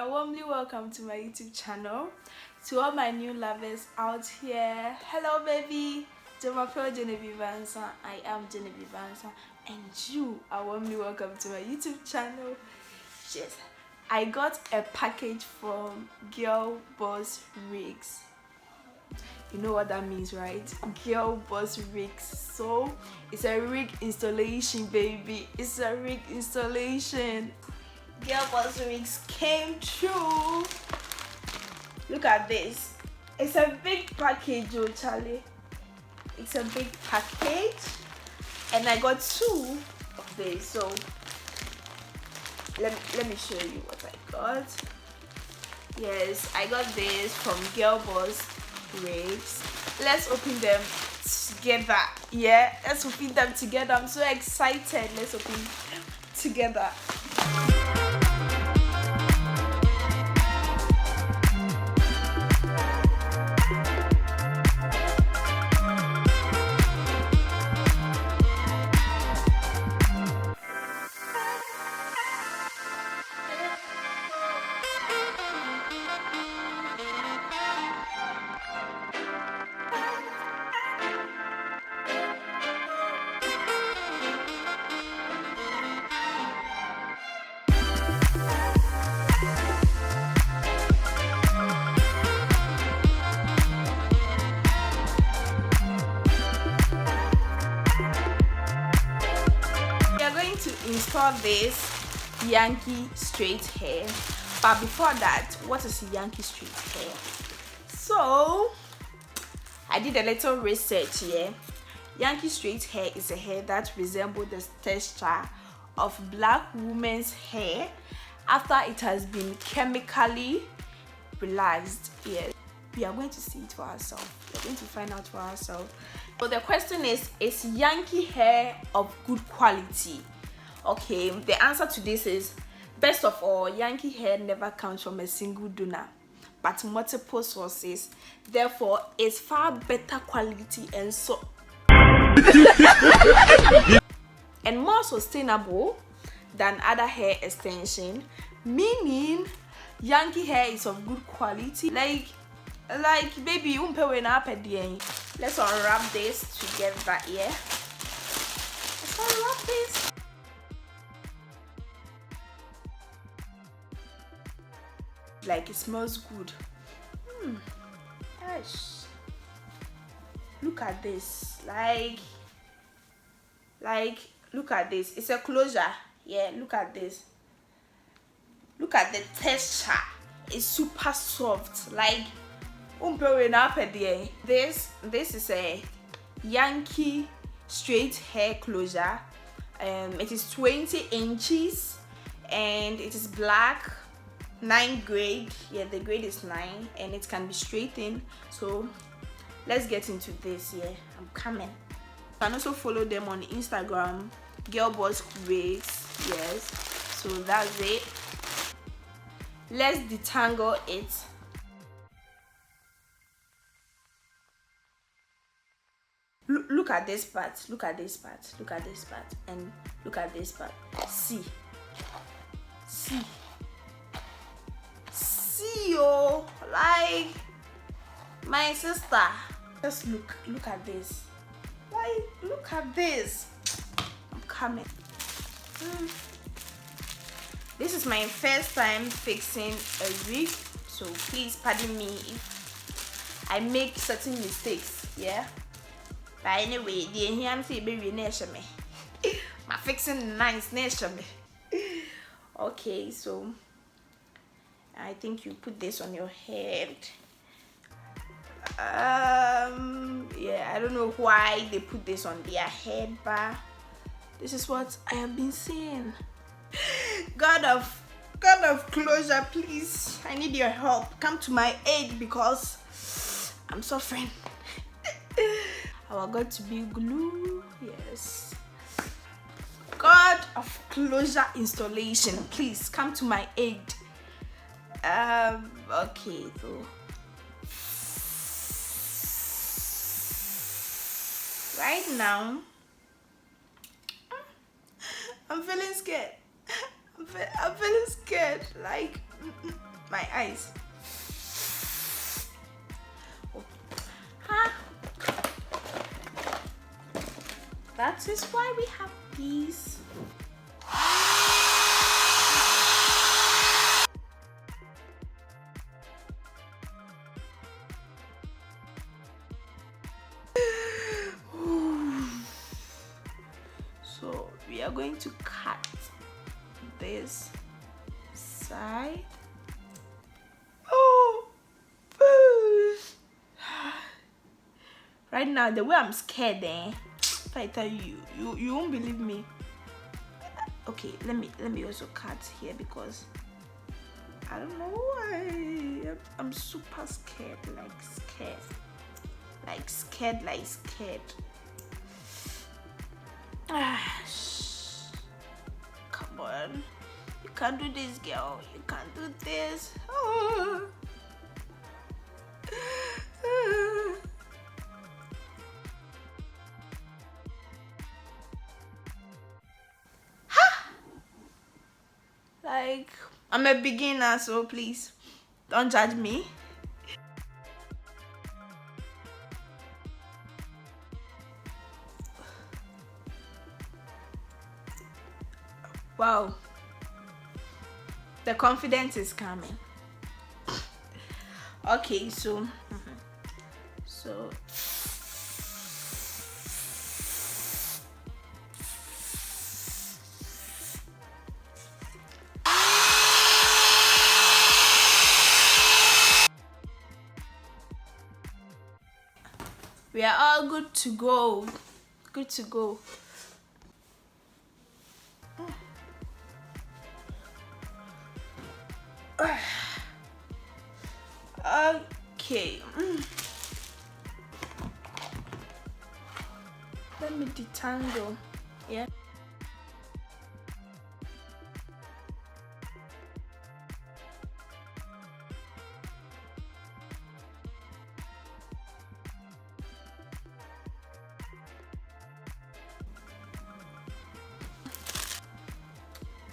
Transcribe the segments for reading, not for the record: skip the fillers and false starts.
are warmly welcome to my YouTube channel. To all my new lovers out here, hello baby, Genevieve Ansa. I am Genevieve Ansa, and you are warmly welcome to my YouTube channel. Yes, I got a package from Girl Boss Rigs. You know what that means, right? Girl Boss Rigs. So it's a rig installation, baby. It's a rig installation. Girl Boss Rigs came true. Look at this. It's a big package, oh Charlie. It's a big package, and I got two of these. So let me show you what I got. Yes, I got this from Girl Boss Rigs. Let's open them together. Yeah, let's open them together. I'm so excited. Let's open them together. To install this Yankee straight hair, but before that, what is Yankee straight hair? So I did a little research here. Yankee straight hair is a hair that resembles the texture of black women's hair after it has been chemically relaxed. Yes, we are going to see it for ourselves. We are going to find out for ourselves. So the question is Yankee hair of good quality? Okay, the answer to this is, best of all, Yankee hair never comes from a single donor, but multiple sources. Therefore, it's far better quality and so and more sustainable than other hair extension. Meaning, Yankee hair is of good quality. Like baby, let's unwrap this together here. Let's unwrap this. Like, it smells good. Gosh, look at this. Like look at this. It's a closure. Yeah, look at this. Look at the texture. It's super soft. Like, this is a Yankee straight hair closure. It is 20 inches and it is black. 9 grade. Yeah, the grade is 9, and it can be straightened. So let's get into this. Yeah, I'm coming. You can also follow them on Instagram, Girl Boss Rigs. Yes, so that's it. Let's detangle it. Look at this part. Look at this part. Look at this part, and look at this part. See. Oh, like, my sister, just look at this. Like, look at this. I'm coming. This is my first time fixing a rig, so please pardon me if I make certain mistakes. Yeah, but anyway, the enhanced baby nation me my fixing nice nation me. Okay, so I think you put this on your head. Yeah, I don't know why they put this on their head, but this is what I have been seeing. God of closure, please, I need your help. Come to my aid because I'm suffering. Our God to be glue. Yes, God of closure installation, please come to my aid. Okay, so right now I'm feeling scared. I'm feeling scared. Like, my eyes. Ah. That is why we have these. So we are going to cut this side. Oh, right now the way I'm scared, if I tell you, you won't believe me. Okay, let me also cut here because I don't know why I'm super scared, like scared. Come on, you can't do this, girl. You can't do this. Oh. Like, I'm a beginner, so please don't judge me. Wow, the confidence is coming. Okay, so we are all good to go. Good to go. Okay. Let me detangle. Yeah.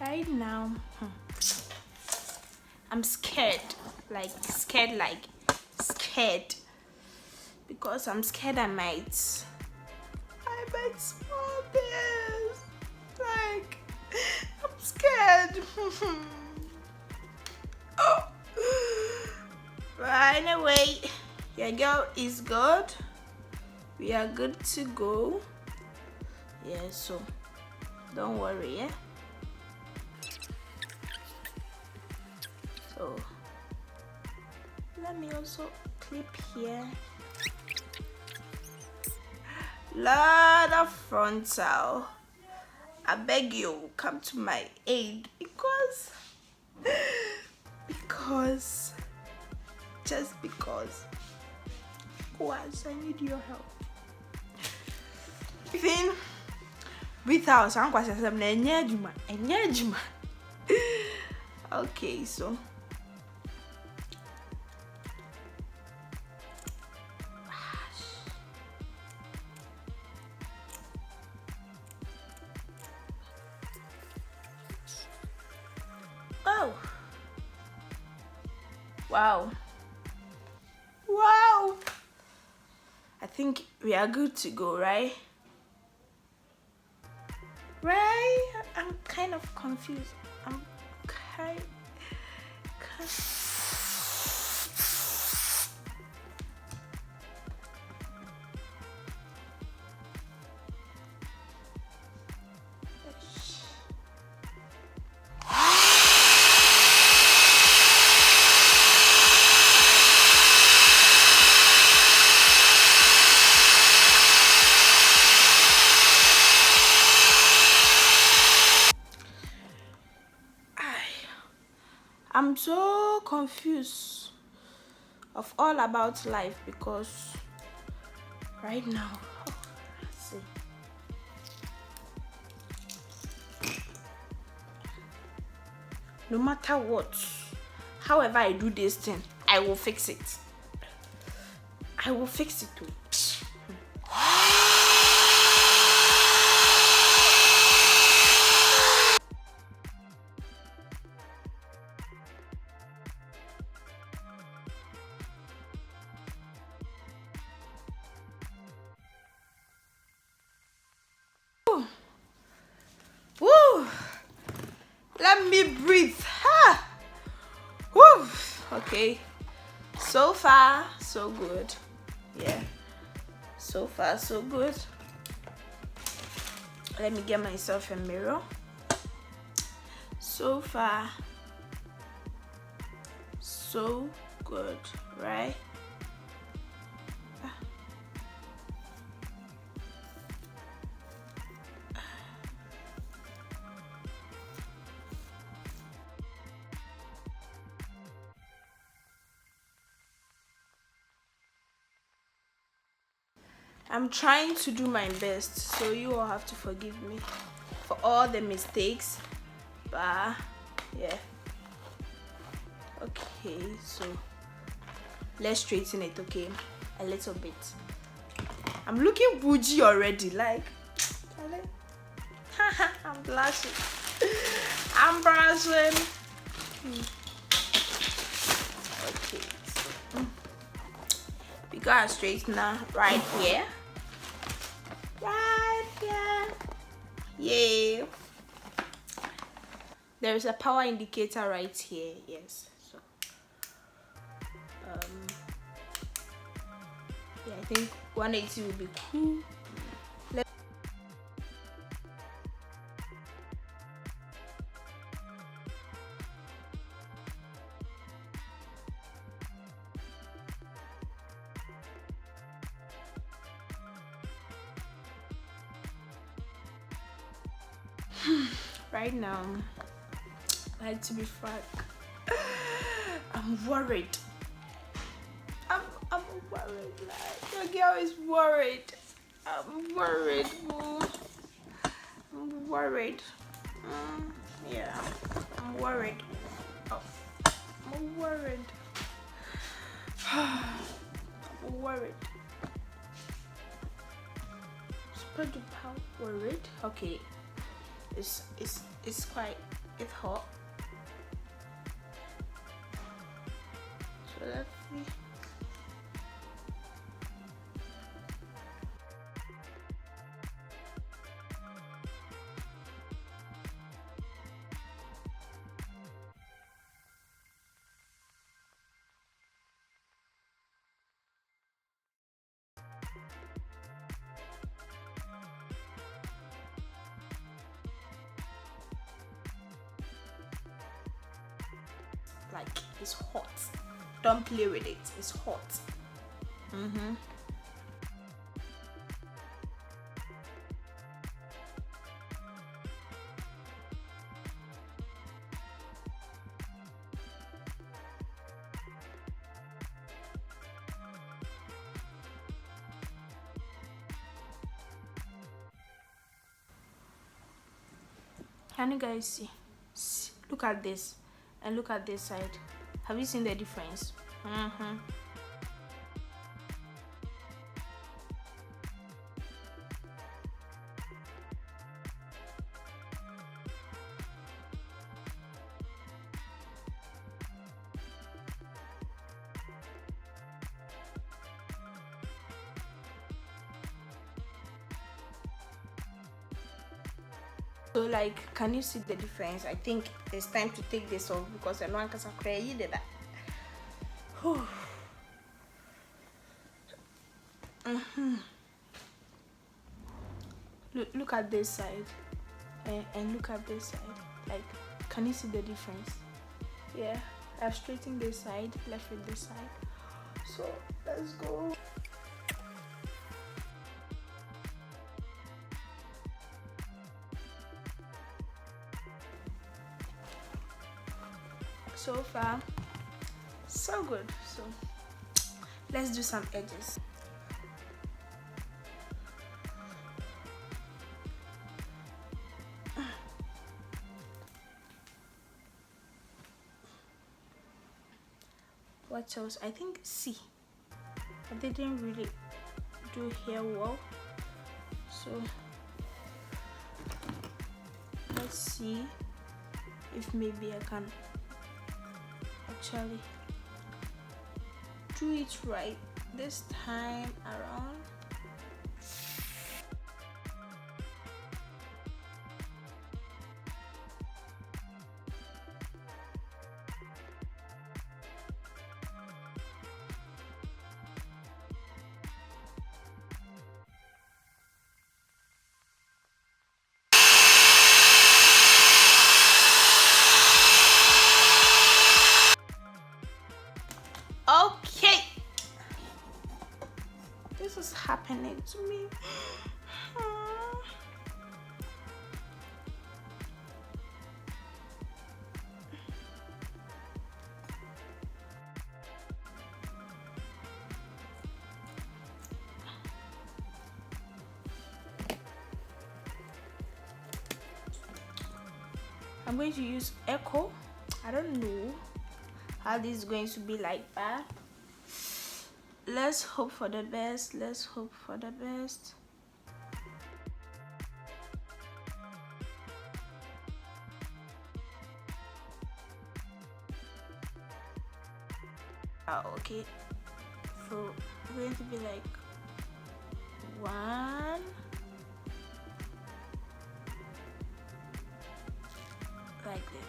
Right now, I'm scared, because I'm scared I might smell this. Like, I'm scared. Oh. But anyway, your girl is good. We are good to go. Yeah, so don't worry, yeah. So let me also clip here. Lot of frontal. I beg you, come to my aid just because. Guys, I need your help. Even without some questions, I'm not. Okay, so oh, wow, I think we are good to go, right? I'm kind of confused. I'm kind I'm so confused of all about life because right now, let's see. No matter what, however I do this thing, I will fix it. I will fix it too. Let me breathe. Ha! Woo! Okay. So far, so good. Yeah. So far, so good. Let me get myself a mirror. So far, so good, right? I'm trying to do my best, so you all have to forgive me for all the mistakes, but yeah. Okay, so let's straighten it, okay, a little bit. I'm looking bougie already, like I'm blushing. I'm blushing. Okay, so we got a straightener right here. Right here. Yay. There is a power indicator right here. Yes. So yeah, I think 180 will be cool. Right now, like, to be frank, I'm worried. I'm worried. Like, your girl is worried. I'm worried, boo. I'm worried. Yeah, I'm worried. Oh, I'm worried. I'm worried. Spread the power. Worried. Okay. It's quite, it's hot. So let's see. Like, it's hot. Don't play with it. It's hot. Can you guys see? Look at this and look at this side. Have you seen the difference? So, like, can you see the difference? I think it's time to take this off because I know I can't did that. Look at this side and look at this side. Like, can you see the difference? Yeah, I've straightened this side, left with this side. So let's go. So far, so good. So let's do some edges. What else? I think C. I didn't really do hair well, so let's see if maybe I can actually do it right this time around. happen it to me. I'm going to use Echo. I don't know how this is going to be like, but let's hope for the best. Let's hope for the best. Okay, so we're going to be like 1, like this.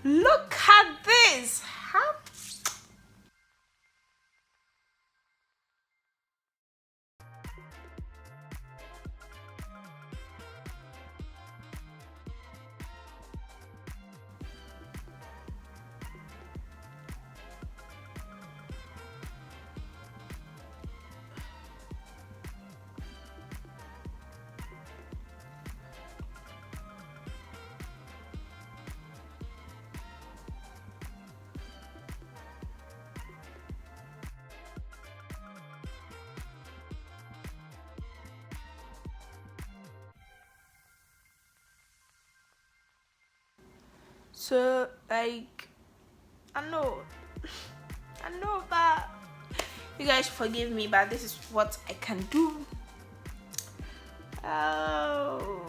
Look at this. How? So like, I know, but you guys forgive me, but this is what I can do. Oh,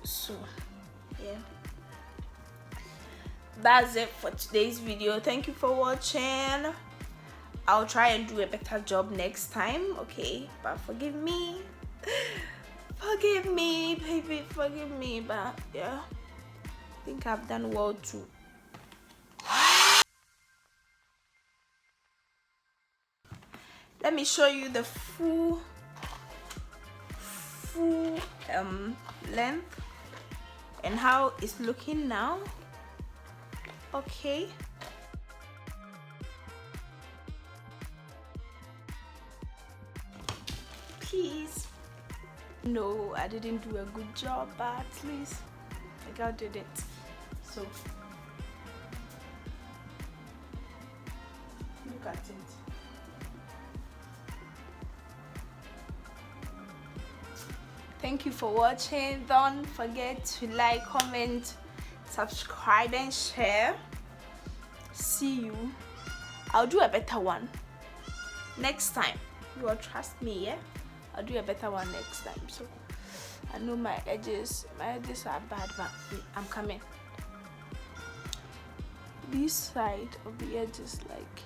so yeah, that's it for today's video. Thank you for watching. I'll try and do a better job next time, okay? But forgive me. Forgive me, baby, forgive me. But yeah, I think I've done well too. Let me show you the full length and how it's looking now. Okay. Please. No, I didn't do a good job, but at least I got did it. So look at it. Thank you for watching. Don't forget to like, comment, subscribe and share. See you. I'll do a better one next time. You will trust me, yeah? I'll do a better one next time. So I know my edges are bad, but I'm coming. This side of the edges, like,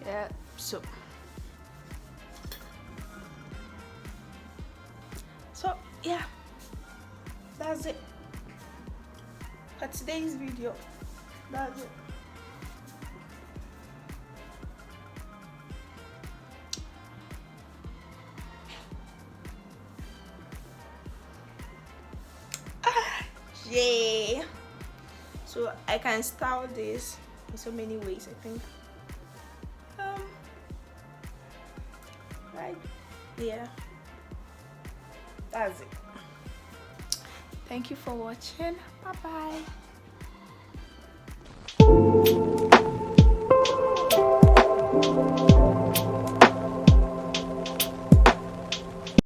yeah. So yeah, that's it for today's video. That's it. Yeah, so I can style this in so many ways, I think. Right, yeah, that's it. Thank you for watching. Bye bye.